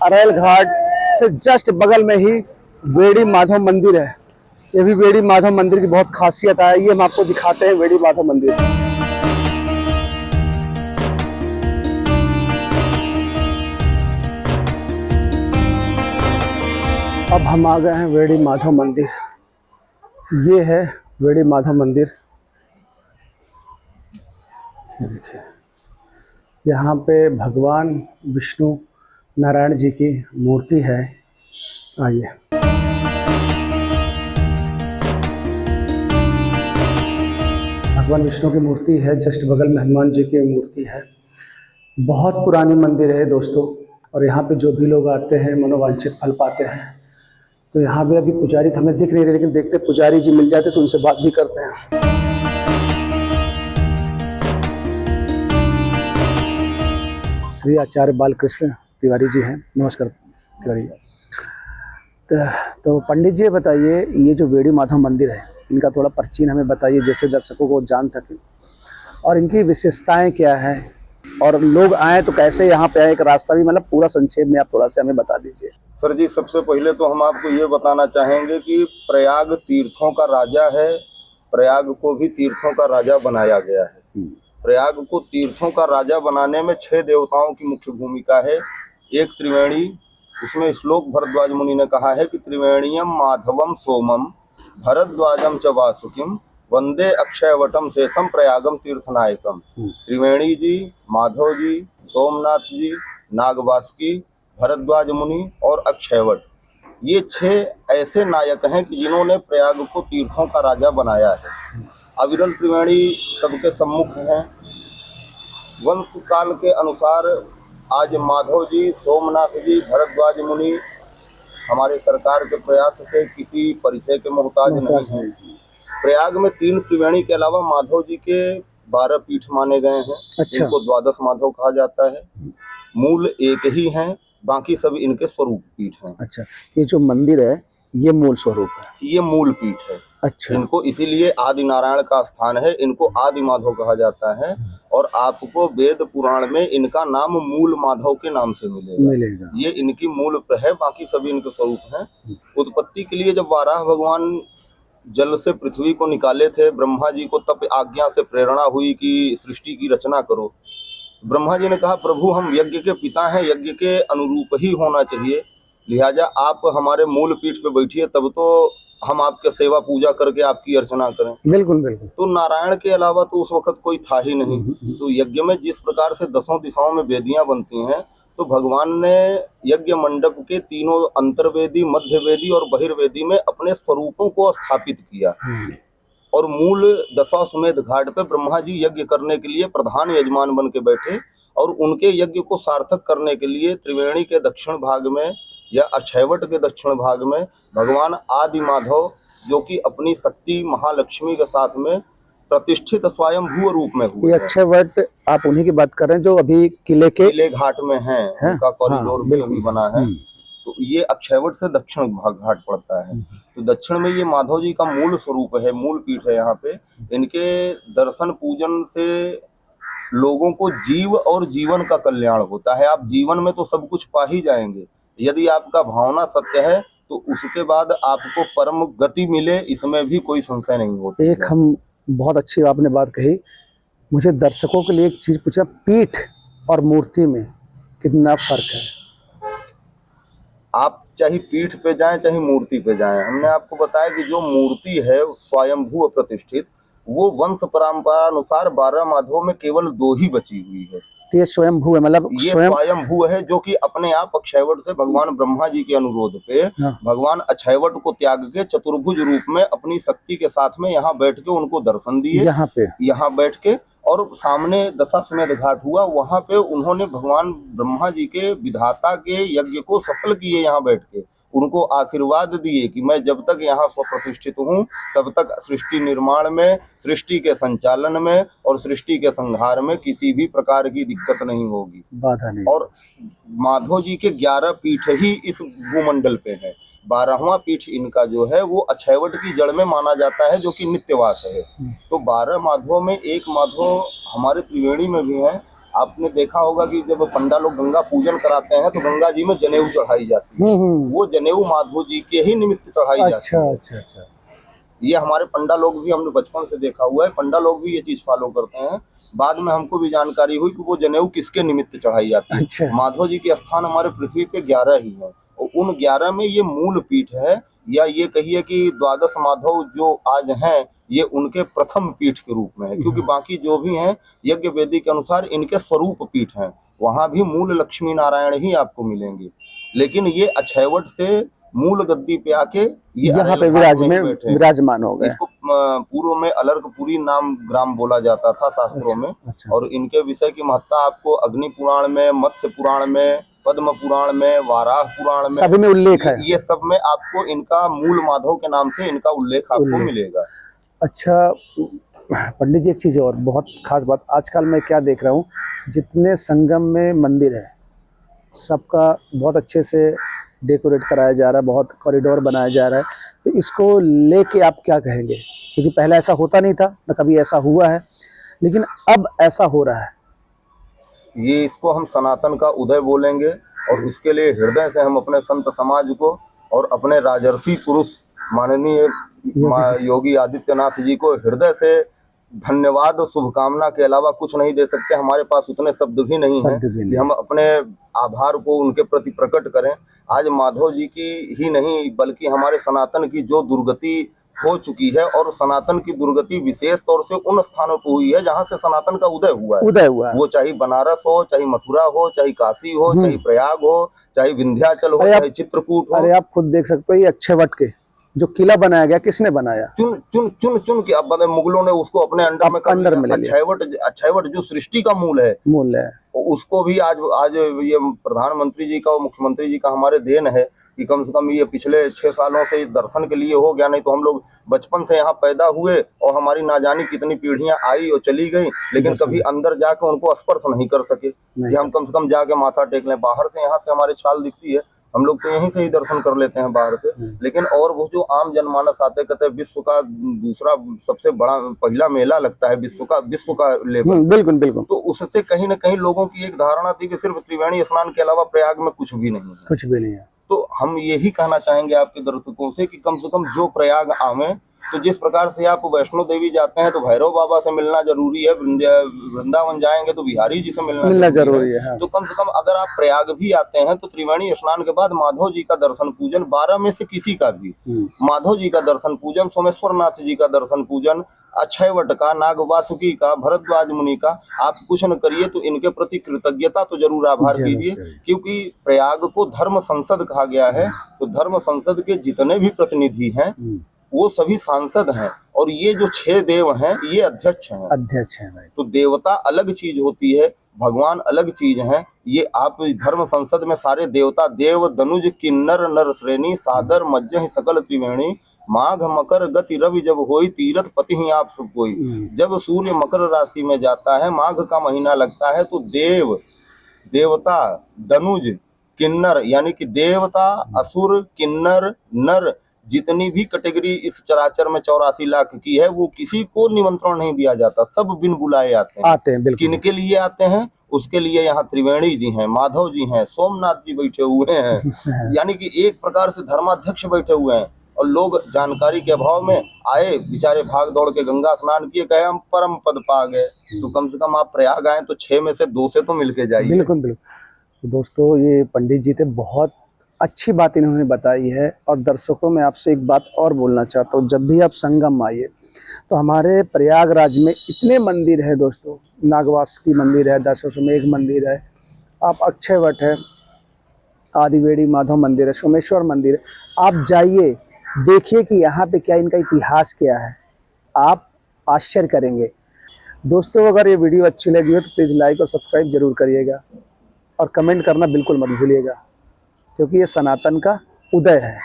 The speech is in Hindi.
अरैल घाट से जस्ट बगल में ही वेड़ी माधव मंदिर है। ये भी वेड़ी माधव मंदिर की बहुत खासियत है, ये हम आपको दिखाते हैं वेड़ी माधव मंदिर। अब हम आ गए हैं वेड़ी माधव मंदिर। ये है वेड़ी माधव मंदिर। ये देखिए, यहाँ पे भगवान विष्णु नारायण जी की मूर्ति है। आइए, भगवान विष्णु की मूर्ति है, जस्ट बगल में हनुमान जी की मूर्ति है। बहुत पुरानी मंदिर है दोस्तों, और यहाँ पे जो भी लोग आते हैं मनोवांछित फल पाते हैं। तो यहाँ पे अभी पुजारी तो हमें दिख नहीं रहे, लेकिन देखते पुजारी जी मिल जाते तो उनसे बात भी करते हैं। श्री आचार्य बालकृष्ण तिवारी जी हैं। नमस्कार तिवारी जी। तो पंडित जी बताइए, ये जो वेड़ी माधव मंदिर है, इनका थोड़ा प्राचीन हमें बताइए, जैसे दर्शकों को जान सके, और इनकी विशेषताएं क्या हैं, और लोग आए तो कैसे यहाँ पे आए, एक रास्ता भी, मतलब पूरा संक्षेप में आप थोड़ा सा हमें बता दीजिए। सर जी, सबसे पहले तो हम आपको ये बताना चाहेंगे कि प्रयाग तीर्थों का राजा है। प्रयाग को भी तीर्थों का राजा बनाया गया है। प्रयाग को तीर्थों का राजा बनाने में 6 देवताओं की मुख्य भूमिका है। एक त्रिवेणी, उसमें श्लोक भरद्वाज मुनि ने कहा है कि त्रिवेणीयम माधवम सोमम भरद्वाजम च वासुकिम वंदे अक्षयवटम शेषम प्रयागम तीर्थनायकम। त्रिवेणी जी, माधव जी, सोमनाथ जी, नागवासुकी, भरद्वाज मुनि और अक्षयवट, ये 6 ऐसे नायक हैं कि जिन्होंने प्रयाग को तीर्थों का राजा बनाया है। अविरल त्रिवेणी सबके सम्मुख हैं। वंश काल के अनुसार आज माधव जी, सोमनाथ जी, भरद्वाज मुनि हमारे सरकार के प्रयास से किसी परिचय के मोहताज नहीं हैं। प्रयाग में 3 त्रिवेणी के अलावा माधव जी के 12 पीठ माने गए हैं। अच्छा। इनको द्वादश माधव कहा जाता है। मूल एक ही हैं, बाकी सब इनके स्वरूप पीठ हैं। अच्छा, ये जो मंदिर है ये मूल स्वरूप है, ये मूल पीठ है। अच्छा। इनको इसीलिए आदि नारायण का स्थान है, इनको आदि माधव कहा जाता है। और आपको वेद पुराण में इनका नाम मूल माधव के नाम से मिलेगा। ये इनकी मूल है, बाकी सभी इनके स्वरूप हैं। उत्पत्ति के लिए जब वाराह भगवान जल से पृथ्वी को निकाले थे, ब्रह्मा जी को तब आज्ञा से प्रेरणा हुई कि सृष्टि की रचना करो। ब्रह्मा जी ने कहा, प्रभु हम यज्ञ के पिता हैं, यज्ञ के अनुरूप ही होना चाहिए, लिहाजा आप हमारे मूल पीठ पे बैठिए, तब तो हम आपके सेवा पूजा करके आपकी अर्चना करें। बिल्कुल बिल्कुल। तो नारायण के अलावा तो उस वक्त कोई था ही नहीं। तो यज्ञ में जिस प्रकार से 10 दिशाओं में वेदियां बनती हैं, तो भगवान ने यज्ञ मंडप के तीनों अंतर्वेदी, मध्यवेदी और बहिर्वेदी में अपने स्वरूपों को स्थापित किया। और मूल दशाश्वमेध घाट पे ब्रह्मा जी यज्ञ करने के लिए प्रधान यजमान बन के बैठे, और उनके यज्ञ को सार्थक करने के लिए त्रिवेणी के दक्षिण भाग में या अक्षयवट के दक्षिण भाग में भगवान आदि माधव, जो कि अपनी शक्ति महालक्ष्मी के साथ में प्रतिष्ठित स्वयंभू रूप में हुए। ये अक्षयवट आप उन्हीं की बात कर रहे हैं जो अभी किले घाट में हैं, उनका कॉरिडोर भी अभी बना है। तो ये अक्षयवट से दक्षिण भाग घाट पड़ता है। तो दक्षिण में ये माधव जी का मूल स्वरूप है, मूल पीठ है। यहाँ पे इनके दर्शन पूजन से लोगों को जीव और जीवन का कल्याण होता है। आप जीवन में तो सब कुछ पा ही जाएंगे, यदि आपका भावना सत्य है तो उसके बाद आपको परम गति मिले, इसमें भी कोई संशय नहीं होता। एक हम बहुत अच्छी आपने बात कही, मुझे दर्शकों के लिए एक चीज पूछना, पीठ और मूर्ति में कितना फर्क है? आप चाहे पीठ पे जाएं चाहे मूर्ति पे जाएं, हमने आपको बताया कि जो मूर्ति है स्वयंभू प्रतिष्ठित, वो वंश परंपरा अनुसार 12 माधवों में केवल 2 ही बची हुई है। तो ये स्वयंभू है, मतलब ये स्वयंभू है, जो कि अपने आप अक्षयवट से भगवान ब्रह्मा जी के अनुरोध पे भगवान अक्षयवट को त्याग के चतुर्भुज रूप में अपनी शक्ति के साथ में यहाँ बैठ के उनको दर्शन दिए। यहाँ बैठ के, और सामने दशाश्वमेध घाट हुआ, वहां पे उन्होंने भगवान ब्रह्मा जी के विधाता के यज्ञ को सफल किए। यहाँ बैठ के उनको आशीर्वाद दिए कि मैं जब तक यहाँ स्वप्रतिष्ठित हूँ तब तक सृष्टि निर्माण में, सृष्टि के संचालन में और सृष्टि के संहार में किसी भी प्रकार की दिक्कत नहीं होगी, बाधा नहीं। और माधव जी के 11 पीठ ही इस भूमंडल पे है। 12वां पीठ इनका जो है वो अक्षयवट की जड़ में माना जाता है, जो कि नित्यवास है। तो 12 माधवों में एक माधव हमारे त्रिवेणी में भी है। आपने देखा होगा कि जब पंडा लोग गंगा पूजन कराते हैं तो गंगा जी में जनेऊ चढ़ाई जाती है। वो जनेऊ माधो जी के ही निमित्त चढ़ाई जाती अच्छा है। अच्छा अच्छा। ये हमारे पंडा लोग भी, हमने बचपन से देखा हुआ है, पंडा लोग भी ये चीज फॉलो करते हैं। बाद में हमको भी जानकारी हुई कि वो जनेऊ किसके निमित्त चढ़ाई जाती है। अच्छा। माधव जी के स्थान हमारे पृथ्वी पे 11 ही है और उन 11 में ये मूल पीठ है, या ये कहिए कि द्वादश माधव जो आज हैं ये उनके प्रथम पीठ के रूप में है, क्योंकि बाकी जो भी हैं यज्ञ वेदी के अनुसार इनके स्वरूप पीठ हैं। वहां भी मूल लक्ष्मी नारायण ही आपको मिलेंगे, लेकिन ये अक्षयवट से मूल गद्दी पे आके ये यहाँ पे अरेल घाट में ही बैठे हैं। विराजमान हो गए। इसको पूर्व में अलर्कपुरी नाम ग्राम बोला जाता था शास्त्रों में। अच्छा। और इनके विषय की महत्ता आपको अग्नि पुराण में, मत्स्य पुराण में, पद्म पुराण में, वाराह पुराण में, सभी में उल्लेख है। ये सब में आपको इनका मूल माधव के नाम से इनका उल्लेख आपको मिलेगा। अच्छा पंडित जी, एक चीज़ और बहुत खास बात, आजकल मैं क्या देख रहा हूँ, जितने संगम में मंदिर है सबका बहुत अच्छे से डेकोरेट कराया जा रहा है, बहुत कॉरिडोर बनाया जा रहा है, तो इसको लेके आप क्या कहेंगे? क्योंकि पहले ऐसा होता नहीं था, न कभी ऐसा हुआ है, लेकिन अब ऐसा हो रहा है। ये इसको हम सनातन का उदय बोलेंगे और उसके लिए हृदय से हम अपने संत समाज को और अपने राजर्षि पुरुष माननीय योगी आदित्यनाथ जी को हृदय से धन्यवाद और शुभकामना के अलावा कुछ नहीं दे सकते। हमारे पास उतने शब्द भी नहीं हैं कि हम अपने आभार को उनके प्रति प्रकट करें। आज माधव जी की ही नहीं बल्कि हमारे सनातन की जो दुर्गति हो चुकी है, और सनातन की दुर्गति विशेष तौर से उन स्थानों पर हुई है जहां से सनातन का उदय हुआ है। वो चाहे बनारस हो, चाहे मथुरा हो, चाहे काशी हो, चाहे प्रयाग हो, चाहे विंध्याचल हो, चाहे चित्रकूट हो। अरे आप खुद देख सकते हो, ये अक्षयवट के जो किला बनाया गया, किसने बनाया? चुन के, अब मुगलों ने उसको अपने अंडर में कर लिया। अक्षयवट जो सृष्टि का मूल है उसको भी आज ये प्रधानमंत्री जी का और मुख्यमंत्री जी का हमारे देन है कि कम से कम ये पिछले 6 सालों से दर्शन के लिए हो गया। नहीं तो हम लोग बचपन से यहाँ पैदा हुए और हमारी ना जानी कितनी पीढ़ियां आई और चली गई, लेकिन कभी अंदर जाके उनको स्पर्श नहीं कर सके कि हम कम से कम जाके माथा टेक लें। बाहर से यहाँ से हमारी छाल दिखती है, हम लोग तो यहीं से ही दर्शन कर लेते हैं बाहर से, लेकिन और वो जो आम जनमानस आते कहते हैं विश्व का दूसरा सबसे बड़ा पहला मेला लगता है विश्व का लेवल। बिल्कुल बिल्कुल। तो उससे कहीं ना कहीं लोगों की एक धारणा थी कि सिर्फ त्रिवेणी स्नान के अलावा प्रयाग में कुछ भी नहीं है। कुछ भी नहीं है। तो हम यही कहना चाहेंगे आपके दर्शकों से कि कम से कम जो प्रयाग आवे, तो जिस प्रकार से आप वैष्णो देवी जाते हैं तो भैरव बाबा से मिलना जरूरी है, वृंदावन जाएंगे तो बिहारी जी से मिलना जरूरी है। हाँ। तो कम से कम अगर आप प्रयाग भी आते हैं तो त्रिवेणी स्नान के बाद माधव जी का दर्शन पूजन, 12 में से किसी का भी माधव जी का दर्शन पूजन, सोमेश्वर नाथ जी का दर्शन पूजन, अक्षयवट का, नाग वासुकी का, भरद्वाज मुनि का, आप कुछ न करिए तो इनके प्रति कृतज्ञता तो जरूर आभार कीजिए, क्योंकि प्रयाग को धर्म संसद कहा गया है। तो धर्म संसद के जितने भी प्रतिनिधि हैं वो सभी सांसद हैं, और ये जो 6 देव हैं ये अध्यक्ष हैं भाई। तो देवता अलग चीज होती है, भगवान अलग चीज हैं। ये आप धर्म संसद में सारे देवता, देव दनुज किन्नर नर श्रेणी, सादर मज्जह सकल त्रिवेणी, माघ मकर गति रवि जब होई, तीरथ पति ही आप सब कोई। जब सूर्य मकर राशि में जाता है, माघ का महीना लगता है, तो देवता दनुज किन्नर यानी कि देवता, असुर, किन्नर, नर, जितनी भी कैटेगरी इस चराचर में 84 लाख की है, वो किसी को निमंत्रण नहीं दिया जाता, सब बिन बुलाए आते हैं। किनके लिए आते हैं? उसके लिए यहाँ त्रिवेणी जी हैं, माधव जी हैं, सोमनाथ जी बैठे हुए हैं, यानी कि एक प्रकार से धर्माध्यक्ष बैठे हुए हैं। और लोग जानकारी के अभाव में आए, बेचारे भाग दौड़ के गंगा स्नान किए, कहे हम परम पद पा गए। तो कम से कम आप प्रयाग आए तो 6 में से 2 से तो मिलके जाइए। बिल्कुल बिल्कुल। दोस्तों, ये पंडित जी थे, बहुत अच्छी बात इन्होंने बताई है। और दर्शकों में आपसे एक बात और बोलना चाहता हूँ, जब भी आप संगम आइए तो हमारे प्रयागराज में इतने मंदिर है दोस्तों, नागवास की मंदिर है, 10 में एक मंदिर है, आप अक्षयवट है, आदिवेड़ी माधव मंदिर है, सोमेश्वर मंदिर है, आप जाइए देखिए कि यहाँ पे क्या इनका इतिहास क्या है, आप आश्चर्य करेंगे। दोस्तों, अगर ये वीडियो अच्छी लगी हो तो प्लीज़ लाइक और सब्सक्राइब जरूर करिएगा, और कमेंट करना बिल्कुल मत भूलिएगा, क्योंकि ये सनातन का उदय है।